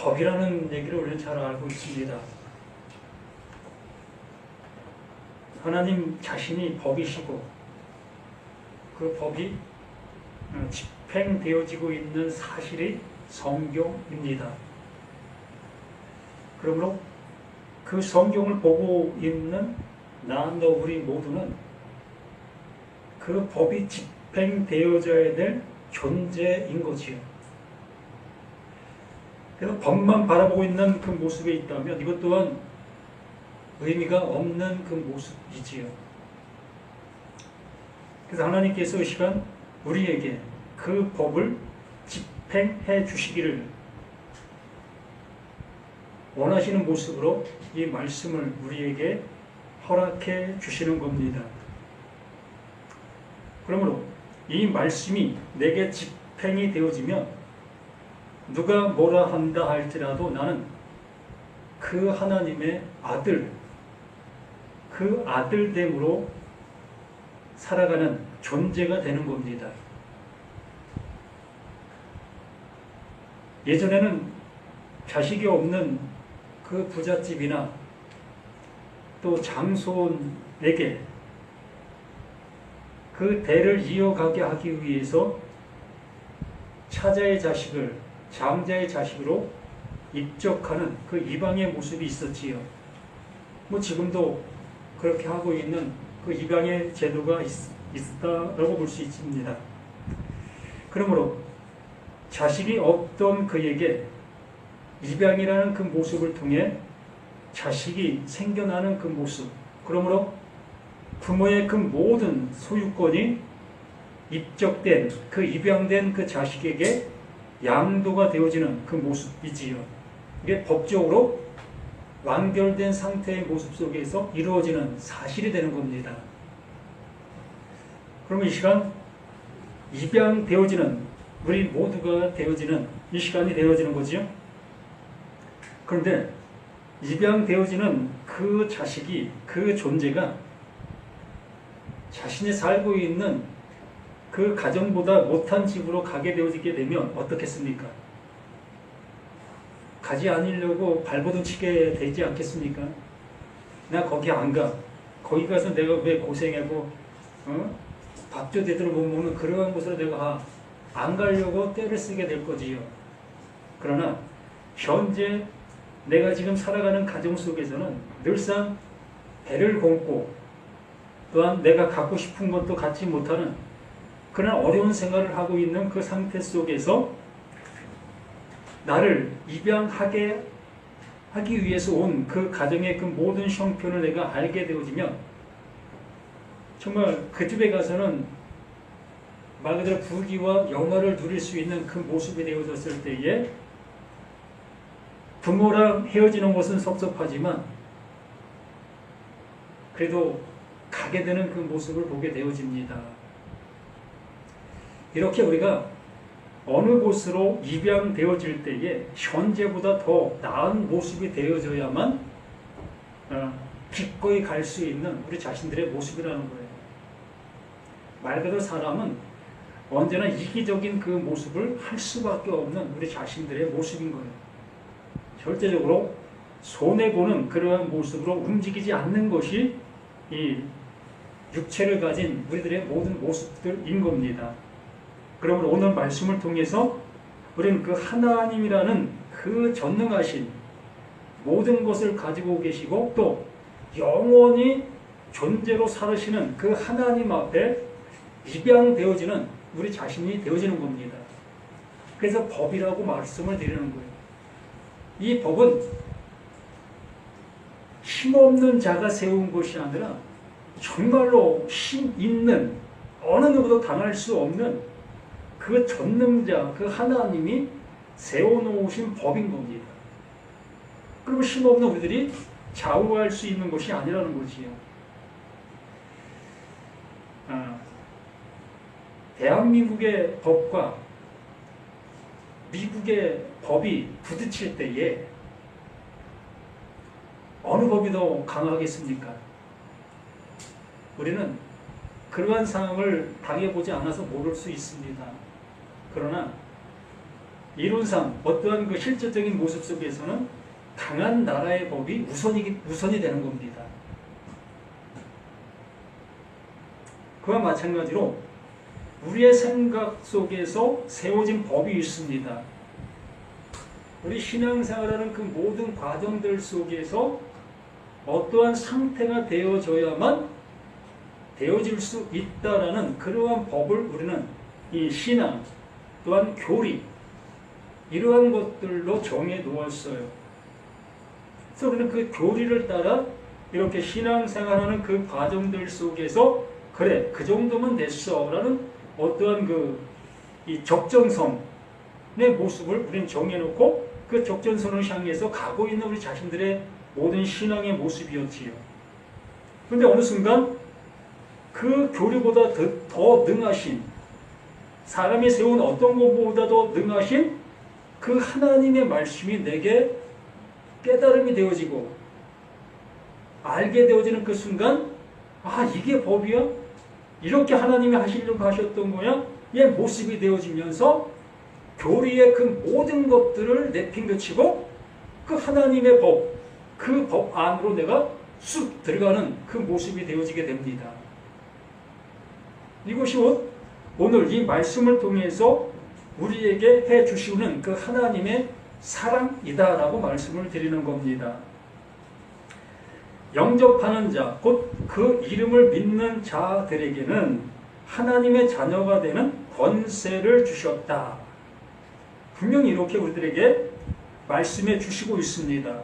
법이라는 얘기를 우리는 잘 알고 있습니다. 하나님 자신이 법이시고 그 법이 집행되어지고 있는 사실이 성경입니다. 그러므로 그 성경을 보고 있는 나, 너, 우리 모두는 그 법이 집행되어져야 될 존재인 거지요. 그래서 법만 바라보고 있는 그 모습에 있다면 이것 또한 의미가 없는 그 모습이지요. 그래서 하나님께서 이 시간 우리에게 그 법을 집행해 주시기를 원하시는 모습으로 이 말씀을 우리에게 허락해 주시는 겁니다. 그러므로 이 말씀이 내게 집행이 되어지면 누가 뭐라 한다 할지라도 나는 그 하나님의 아들, 그 아들됨으로 살아가는 존재가 되는 겁니다. 예전에는 자식이 없는 그 부잣집이나 또 장손에게 그 대를 이어가게 하기 위해서 차자의 자식을 장자의 자식으로 입적하는 그 이방의 모습이 있었지요. 뭐 지금도 그렇게 하고 있는 그 이방의 제도가 있다라고 볼 수 있습니다. 그러므로 자식이 없던 그에게 입양이라는 그 모습을 통해 자식이 생겨나는 그 모습, 그러므로 부모의 그 모든 소유권이 입적된 그 입양된 그 자식에게 양도가 되어지는 그 모습이지요. 이게 법적으로 완결된 상태의 모습 속에서 이루어지는 사실이 되는 겁니다. 그러면 이 시간 입양되어지는 우리 모두가 되어지는 이 시간이 되어지는 거지요. 그런데 입양되어지는 그 자식이, 그 존재가 자신이 살고 있는 그 가정보다 못한 집으로 가게 되어지게 되면 어떻겠습니까? 가지 않으려고 발버둥 치게 되지 않겠습니까? 나 거기 안 가. 거기 가서 내가 왜 고생하고 밥도 제대로 못 먹는 그러한 곳으로 내가 안 가려고 떼를 쓰게 될 거지요. 그러나 현재 내가 지금 살아가는 가정 속에서는 늘상 배를 곤고 또한 내가 갖고 싶은 것도 갖지 못하는 그런 어려운 생활을 하고 있는 그 상태 속에서 나를 입양하게 하기 위해서 온 그 가정의 그 모든 형편을 내가 알게 되어지면 정말 그 집에 가서는 말 그대로 부귀와 영화를 누릴 수 있는 그 모습이 되어졌을 때에 부모랑 헤어지는 것은 섭섭하지만 그래도 가게 되는 그 모습을 보게 되어집니다. 이렇게 우리가 어느 곳으로 입양되어질 때에 현재보다 더 나은 모습이 되어져야만 기꺼이 갈 수 있는 우리 자신들의 모습이라는 거예요. 말 그대로 사람은 언제나 이기적인 그 모습을 할 수밖에 없는 우리 자신들의 모습인 거예요. 절대적으로 손해보는 그러한 모습으로 움직이지 않는 것이 이 육체를 가진 우리들의 모든 모습들인 겁니다. 그러면 오늘 말씀을 통해서 우리는 그 하나님이라는 그 전능하신 모든 것을 가지고 계시고 또 영원히 존재로 살으시는 그 하나님 앞에 입양되어지는 우리 자신이 되어지는 겁니다. 그래서 법이라고 말씀을 드리는 거예요. 이 법은 힘없는 자가 세운 것이 아니라 정말로 힘 있는 어느 누구도 당할 수 없는 그 전능자, 그 하나님이 세워놓으신 법인 겁니다. 그리고 힘없는 우리들이 좌우할 수 있는 것이 아니라는 거지요. 대한민국의 법과 미국의 법이 부딪힐 때에 어느 법이 더 강하겠습니까? 우리는 그러한 상황을 당해보지 않아서 모를 수 있습니다. 그러나 이론상 어떠한 그 실질적인 모습 속에서는 강한 나라의 법이 우선이 되는 겁니다. 그와 마찬가지로 우리의 생각 속에서 세워진 법이 있습니다. 우리 신앙생활하는 그 모든 과정들 속에서 어떠한 상태가 되어져야만 되어질 수 있다라는 그러한 법을 우리는 이 신앙 또한 교리 이러한 것들로 정해 놓았어요. 그래서 우리는 그 교리를 따라 이렇게 신앙생활하는 그 과정들 속에서 그래 그 정도면 됐어 라는 어떠한 이 적정선의 모습을 우리는 정해놓고 그 적정선을 향해서 가고 있는 우리 자신들의 모든 신앙의 모습이었지요. 그런데 어느 순간 그 교리보다 더 능하신 사람이 세운 어떤 것보다도 능하신 그 하나님의 말씀이 내게 깨달음이 되어지고 알게 되어지는 그 순간 아 이게 법이야? 이렇게 하나님이 하시려고 하셨던 거야? 얘 모습이 되어지면서 교리의 그 모든 것들을 내팽개치고 그 하나님의 법, 그 법 안으로 내가 쑥 들어가는 그 모습이 되어지게 됩니다. 이것이 오늘 이 말씀을 통해서 우리에게 해주시는 그 하나님의 사랑이다라고 말씀을 드리는 겁니다. 영접하는 자, 곧 그 이름을 믿는 자들에게는 하나님의 자녀가 되는 권세를 주셨다. 분명히 이렇게 우리들에게 말씀해 주시고 있습니다.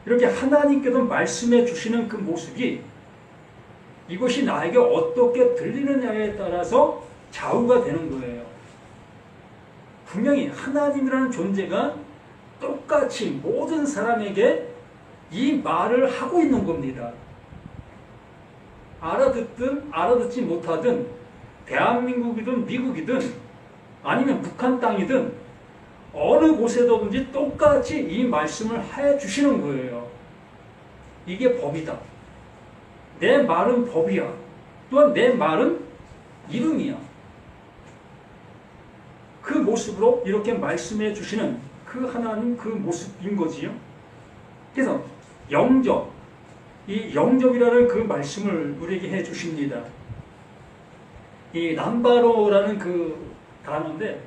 이렇게 하나님께서 말씀해 주시는 그 모습이 이것이 나에게 어떻게 들리느냐에 따라서 좌우가 되는 거예요. 분명히 하나님이라는 존재가 똑같이 모든 사람에게 이 말을 하고 있는 겁니다. 알아듣든 알아듣지 못하든 대한민국이든 미국이든 아니면 북한 땅이든 어느 곳에든지 똑같이 이 말씀을 해주시는 거예요. 이게 법이다. 내 말은 법이야. 또한 내 말은 이름이야. 그 모습으로 이렇게 말씀해 주시는 그 하나님 그 모습인 거지요. 그래서 영접, 이 영접이라는 그 말씀을 우리에게 해 주십니다. 이 람바로라는 그 단어인데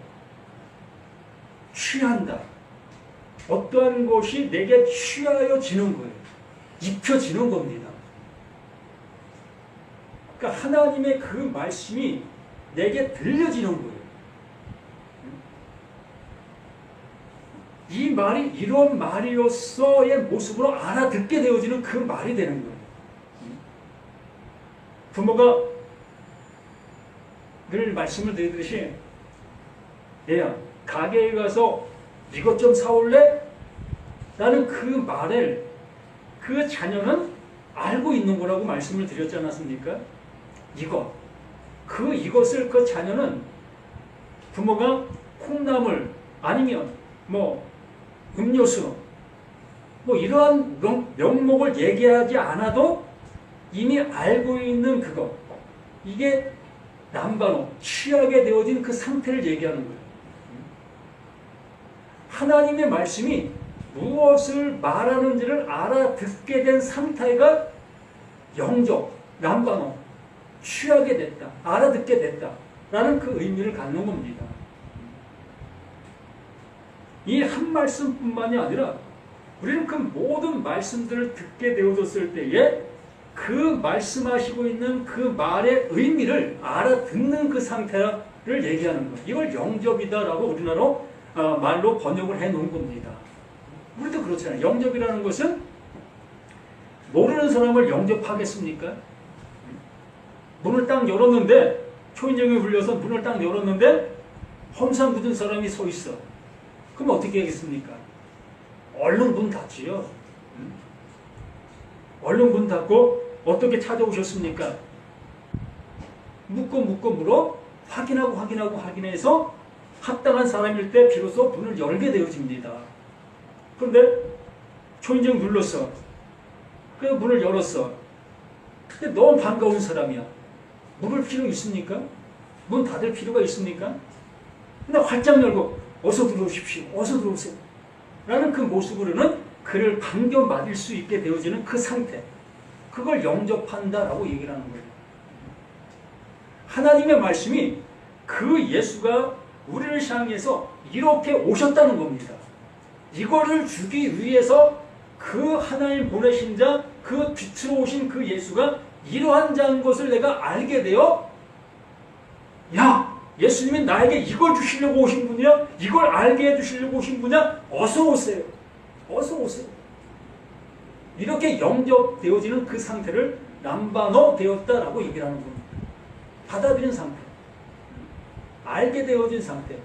취한다. 어떠한 것이 내게 취하여지는 거예요. 입혀지는 겁니다. 그러니까 하나님의 그 말씀이 내게 들려지는 거예요. 이 말이 이런 말이었어의 모습으로 알아듣게 되어지는 그 말이 되는 거예요. 부모가 늘 말씀을 드리듯이 얘야 가게에 가서 이것 좀 사올래? 라는 그 말을 그 자녀는 알고 있는 거라고 말씀을 드렸지 않았습니까? 이것을 그 자녀는 부모가 콩나물 아니면 음료수 이러한 명목을 얘기하지 않아도 이미 알고 있는 그것 이게 람바노 취하게 되어진 그 상태를 얘기하는 거예요. 하나님의 말씀이 무엇을 말하는지를 알아듣게 된 상태가 영접, 람바노 취하게 됐다, 알아듣게 됐다 라는 그 의미를 갖는 겁니다. 이 한 말씀뿐만이 아니라 우리는 그 모든 말씀들을 듣게 되어졌을 때에 그 말씀하시고 있는 그 말의 의미를 알아듣는 그 상태를 얘기하는 것. 이걸 영접이다라고 우리나라로 말로 번역을 해놓은 겁니다. 우리도 그렇잖아요. 영접이라는 것은 모르는 사람을 영접하겠습니까? 문을 딱 열었는데 초인종이 울려서 문을 딱 열었는데 험상 굳은 사람이 서 있어. 그럼 어떻게 하겠습니까? 얼른 문 닫지요. 얼른 문 닫고 어떻게 찾아오셨습니까? 묻고 물어 확인해서 합당한 사람일 때 비로소 문을 열게 되어집니다. 그런데 초인종 눌렀어. 그 문을 열었어. 근데 너무 반가운 사람이야. 물을 필요 있습니까? 문 닫을 필요가 있습니까? 근데 활짝 열고 어서 들어오십시오. 어서 들어오세요. 라는 그 모습으로는 그를 반겨맞을 수 있게 되어지는 그 상태. 그걸 영접한다라고 얘기를 하는 거예요. 하나님의 말씀이 그 예수가 우리를 향해서 이렇게 오셨다는 겁니다. 이거를 주기 위해서 그 하나님 보내신 자, 그 빛으로 오신 그 예수가 이러한 자인 것을 내가 알게 되어, 야, 예수님이 나에게 이걸 주시려고 오신 분이야? 이걸 알게 해주시려고 오신 분이야? 어서 오세요. 어서 오세요. 이렇게 영접되어지는 그 상태를 람바노 되었다라고 얘기를 하는 겁니다. 받아들인 상태. 알게 되어진 상태.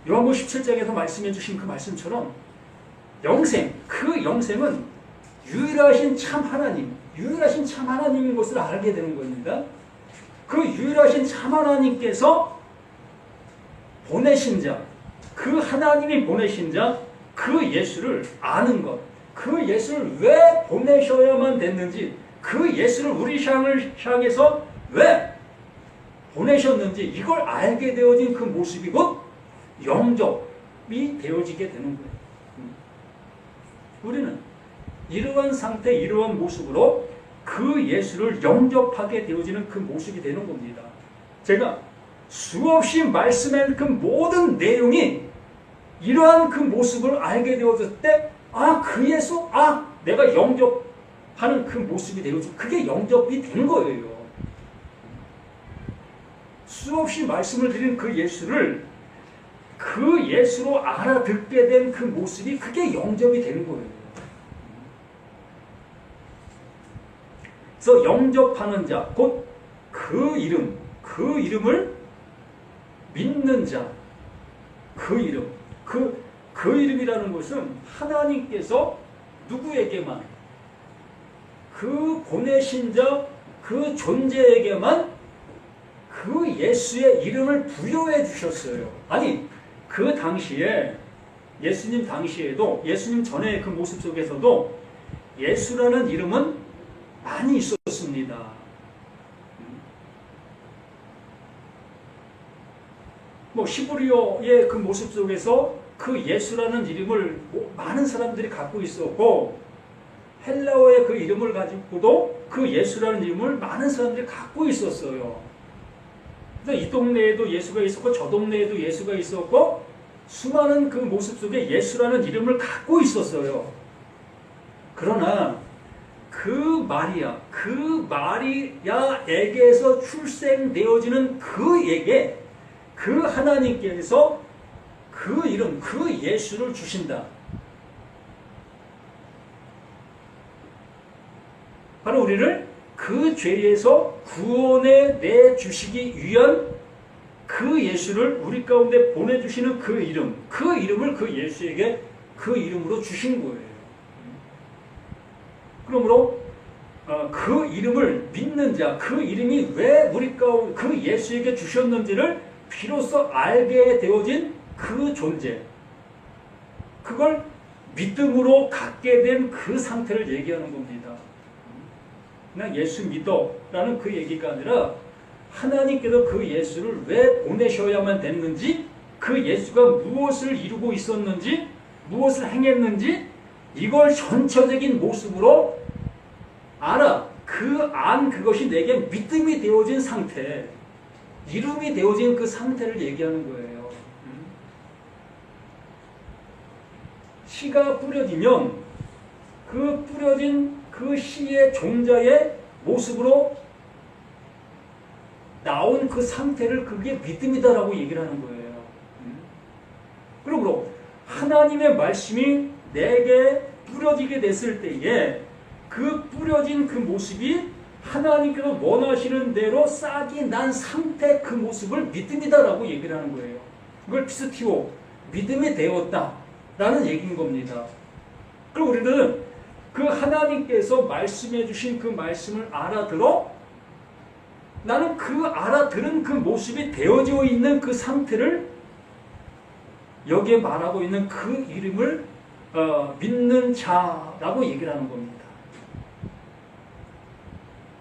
요한복음 17장에서 말씀해 주신 그 말씀처럼 영생, 그 영생은 유일하신 참 하나님, 유일하신 참 하나님인 것을 알게 되는 겁니다. 그 유일하신 참 하나님께서 보내신 자, 그 하나님이 보내신 자, 그 예수를 아는 것, 그 예수를 왜 보내셔야만 됐는지, 그 예수를 우리 향해서 왜 보내셨는지 이걸 알게 되어진 그 모습이 곧 영접이 되어지게 되는 거예요. 우리는 이러한 상태, 이러한 모습으로 그 예수를 영접하게 되어지는 그 모습이 되는 겁니다. 제가 수없이 말씀한 그 모든 내용이 이러한 그 모습을 알게 되어졌을 때, 아, 그 예수, 아, 내가 영접하는 그 모습이 되어지고, 그게 영접이 된 거예요. 수없이 말씀을 드린 그 예수를 그 예수로 알아듣게 된 그 모습이 그게 영접이 되는 거예요. 그래서 영접하는 자, 곧 그 이름, 그 이름을 믿는 자, 그 이름, 그 이름이라는 것은 하나님께서 누구에게만, 그 보내신 자, 그 존재에게만 그 예수의 이름을 부여해 주셨어요. 아니, 그 당시에 예수님 당시에도, 예수님 전에 그 모습 속에서도 예수라는 이름은 많이 있었습니다. 히브리어의 그 모습 속에서 그 예수라는 이름을 많은 사람들이 갖고 있었고, 헬라어의 그 이름을 가지고도 그 예수라는 이름을 많은 사람들이 갖고 있었어요. 이 동네에도 예수가 있었고 저 동네에도 예수가 있었고 수많은 그 모습 속에 예수라는 이름을 갖고 있었어요. 그러나 그 마리아에게서 출생되어지는 그에게 그 하나님께서 그 이름, 그 예수를 주신다. 바로 우리를 그 죄에서 구원해 내주시기 위한 그 예수를 우리 가운데 보내주시는 그 이름, 그 이름을 그 예수에게 그 이름으로 주신 거예요. 그러므로 그 이름을 믿는 자, 그 이름이 왜 우리 가운데 그 예수에게 주셨는지를 비로소 알게 되어진 그 존재, 그걸 믿음으로 갖게 된 그 상태를 얘기하는 겁니다. 그냥 예수 믿어라는 그 얘기가 아니라 하나님께서 그 예수를 왜 보내셔야만 됐는지, 그 예수가 무엇을 이루고 있었는지, 무엇을 행했는지, 이걸 전체적인 모습으로 알아. 그것이 내게 믿음이 되어진 상태, 이름이 되어진 그 상태를 얘기하는 거예요. 씨가 뿌려지면 그 뿌려진 그 씨의 종자의 모습으로 나온 그 상태를 그게 믿음이다라고 얘기를 하는 거예요. 그러므로 하나님의 말씀이 내게 뿌려지게 됐을 때에 그 뿌려진 그 모습이 하나님께서 원하시는 대로 싹이 난 상태, 그 모습을 믿음이다라고 얘기를 하는 거예요. 그걸 피스티오, 믿음이 되었다라는 얘기인 겁니다. 그럼 우리는 그 하나님께서 말씀해 주신 그 말씀을 알아들어 나는 그 알아들은 그 모습이 되어져 있는 그 상태를 여기에 말하고 있는 그 이름을 믿는 자라고 얘기를 하는 겁니다.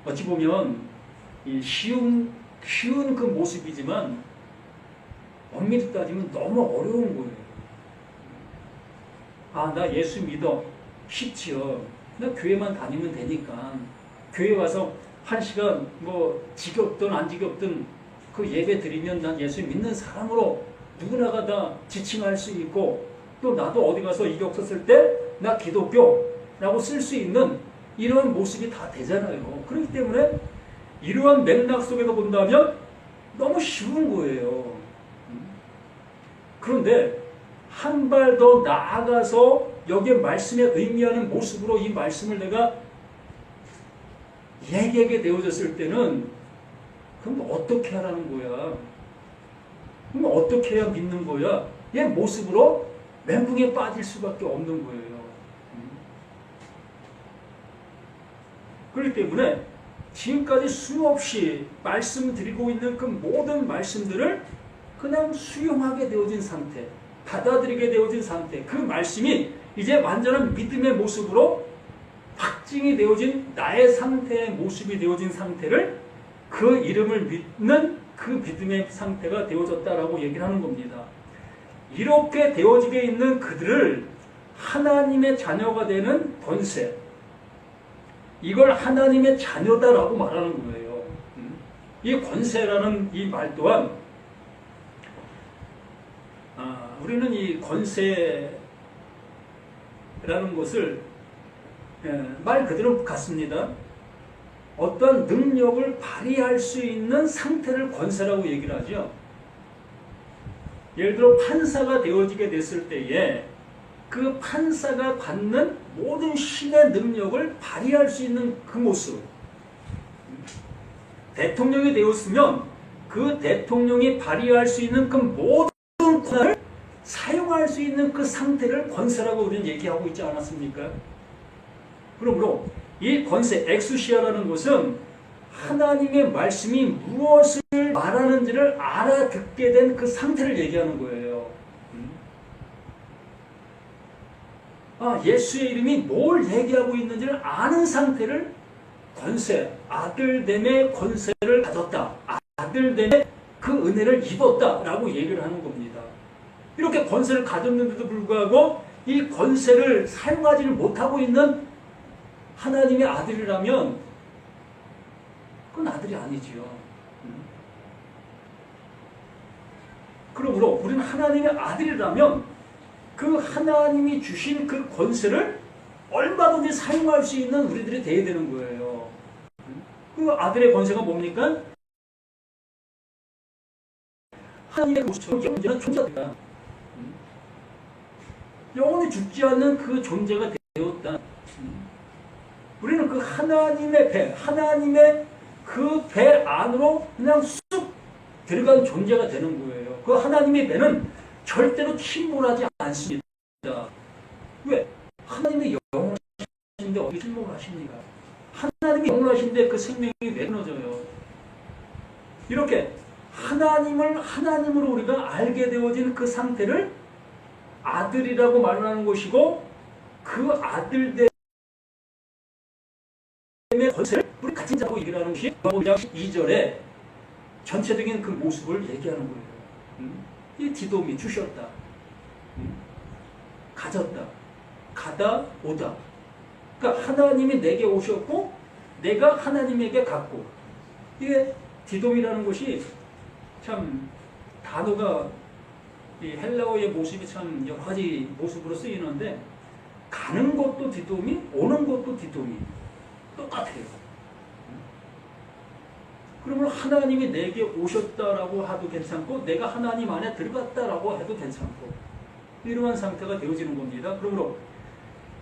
어찌 보면 쉬운 그 모습이지만 엄밀히 따지면 너무 어려운 거예요. 아, 나 예수 믿어. 쉽지요. 나 교회만 다니면 되니까. 교회 와서 1시간 뭐 지겹든 안 지겹든 그 예배 드리면 난 예수 믿는 사람으로 누구나가 다 지칭할 수 있고, 또 나도 어디 가서 이력서 쓸 때 나 기독교라고 쓸 수 있는 이러한 모습이 다 되잖아요. 그렇기 때문에 이러한 맥락 속에서 본다면 너무 쉬운 거예요. 그런데 한 발 더 나아가서 여기에 말씀에 의미하는 모습으로 이 말씀을 내가 얘기하게 되어졌을 때는 그럼 어떻게 하라는 거야? 그럼 어떻게 해야 믿는 거야? 얘 모습으로 멘붕에 빠질 수밖에 없는 거예요. 그렇기 때문에 지금까지 수없이 말씀드리고 있는 그 모든 말씀들을 그냥 수용하게 되어진 상태, 받아들이게 되어진 상태, 그 말씀이 이제 완전한 믿음의 모습으로 확증이 되어진 나의 상태의 모습이 되어진 상태를, 그 이름을 믿는 그 믿음의 상태가 되어졌다라고 얘기를 하는 겁니다. 이렇게 되어지게 있는 그들을 하나님의 자녀가 되는 권세, 이걸 하나님의 자녀다라고 말하는 거예요. 이 권세라는 이 말 또한 우리는 이 권세라는 것을 말 그대로 같습니다. 어떤 능력을 발휘할 수 있는 상태를 권세라고 얘기를 하죠. 예를 들어 판사가 되어지게 됐을 때에 그 판사가 갖는 모든 신의 능력을 발휘할 수 있는 그 모습. 대통령이 되었으면 그 대통령이 발휘할 수 있는 그 모든 권한을 사용할 수 있는 그 상태를 권세라고 우리는 얘기하고 있지 않았습니까? 그러므로 이 권세, 엑수시아라는 것은 하나님의 말씀이 무엇을 말하는지를 알아듣게 된 그 상태를 얘기하는 거예요. 예수의 이름이 뭘 얘기하고 있는지를 아는 상태를 권세, 아들됨의 권세를 가졌다. 아들됨의 그 은혜를 입었다라고 얘기를 하는 겁니다. 이렇게 권세를 가졌는데도 불구하고 이 권세를 사용하지를 못하고 있는 하나님의 아들이라면 그건 아들이 아니지요. 그러므로 우리는 하나님의 아들이라면 그 하나님이 주신 그 권세를 얼마든지 사용할 수 있는 우리들이 되어야 되는 거예요. 그 아들의 권세가 뭡니까? 하나님의 모습처럼 영원한 존재다. 영원히 죽지 않는 그 존재가 되었다. 우리는 그 하나님의 배, 하나님의 그 배 안으로 그냥 쑥 들어간 존재가 되는 거예요. 그 하나님의 배는 절대로 침몰하지 않습니다. 왜? 하나님의 영원하신데 어디 침몰하십니까? 하나님이 영원하신데 그 생명이 왜 끊어져요? 이렇게 하나님을 하나님으로 우리가 알게 되어진 그 상태를 아들이라고 말하는 것이고, 그 아들됨의 권세를 우리 가진 자라고 얘기를 하는 것이 요한복음 2절에 전체적인 그 모습을 얘기하는 거예요. 이 디돔이 주셨다, 가졌다, 가다, 오다. 그러니까 하나님이 내게 오셨고 내가 하나님에게 갔고. 이게 디돔이라는 것이 참 단어가 이 헬라어의 모습이 참 여러 가지 모습으로 쓰이는데, 가는 것도 디돔이, 오는 것도 디돔이 똑같아요. 그러면 하나님이 내게 오셨다라고 해도 괜찮고 내가 하나님 안에 들어갔다라고 해도 괜찮고, 이러한 상태가 되어지는 겁니다. 그러므로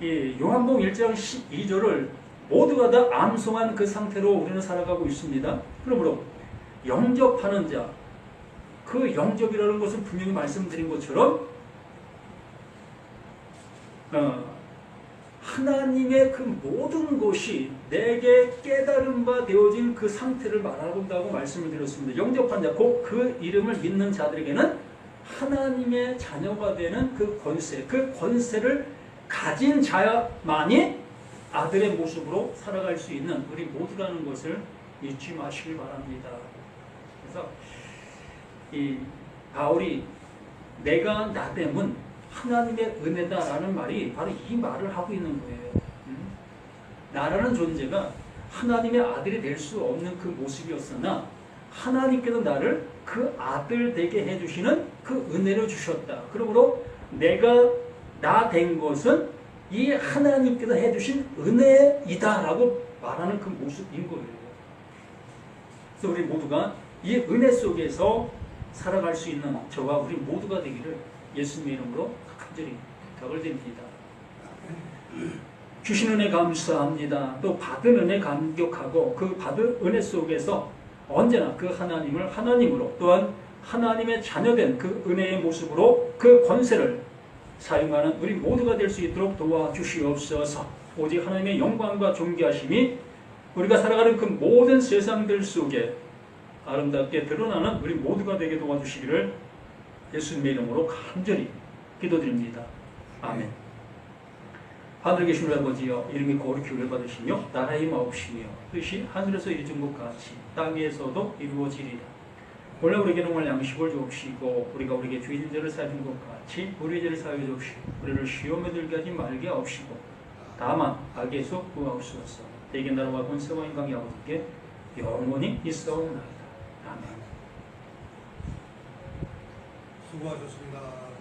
이 요한복음 1장 12절을 모두가 다 암송한 그 상태로 우리는 살아가고 있습니다. 그러므로 영접하는 자, 그 영접이라는 것은 분명히 말씀드린 것처럼 하나님의 그 모든 것이 내게 깨달은 바 되어진 그 상태를 말한다고 말씀을 드렸습니다. 영접한 자, 곧 그 이름을 믿는 자들에게는 하나님의 자녀가 되는 그 권세, 그 권세를 가진 자만이 아들의 모습으로 살아갈 수 있는 우리 모두라는 것을 잊지 마시길 바랍니다. 그래서 이 바울이 내가 나됨은 하나님의 은혜다라는 말이 바로 이 말을 하고 있는 거예요. 나라는 존재가 하나님의 아들이 될 수 없는 그 모습이었으나 하나님께서 나를 그 아들 되게 해주시는 그 은혜를 주셨다. 그러므로 내가 나 된 것은 이 하나님께서 해주신 은혜이다라고 말하는 그 모습인 거예요. 그래서 우리 모두가 이 은혜 속에서 살아갈 수 있는 저와 우리 모두가 되기를 예수님의 이름으로 간절히 부탁을 드립니다. 주신 은혜 감사합니다. 또 받은 은혜 감격하고 그 받은 은혜 속에서 언제나 그 하나님을 하나님으로 또한 하나님의 자녀된 그 은혜의 모습으로 그 권세를 사용하는 우리 모두가 될 수 있도록 도와주시옵소서. 오직 하나님의 영광과 존귀하심이 우리가 살아가는 그 모든 세상들 속에 아름답게 드러나는 우리 모두가 되게 도와주시기를 예수님의 이름으로 간절히 기도드립니다. 아멘. 하늘에 계신 우리 아버지여, 이름이 거룩히 기를 받으시며 나라의 마옵시며 뜻이 하늘에서 이루어진 것 같이 땅에서도 이루어지리라. 원래 우리에게 농할 양식을 주옵시고 우리가 우리에게 죄진 죄를 사해준 것 같이 우리의 죄를 사하여 주옵시고 우리를 시험에 들게 하지 말게 하옵시고 다만 악에서 구하옵소서. 대개 나라와 권세와 영광이 아버지께 영원히 있사옵나이다. 아멘. 수고하셨습니다.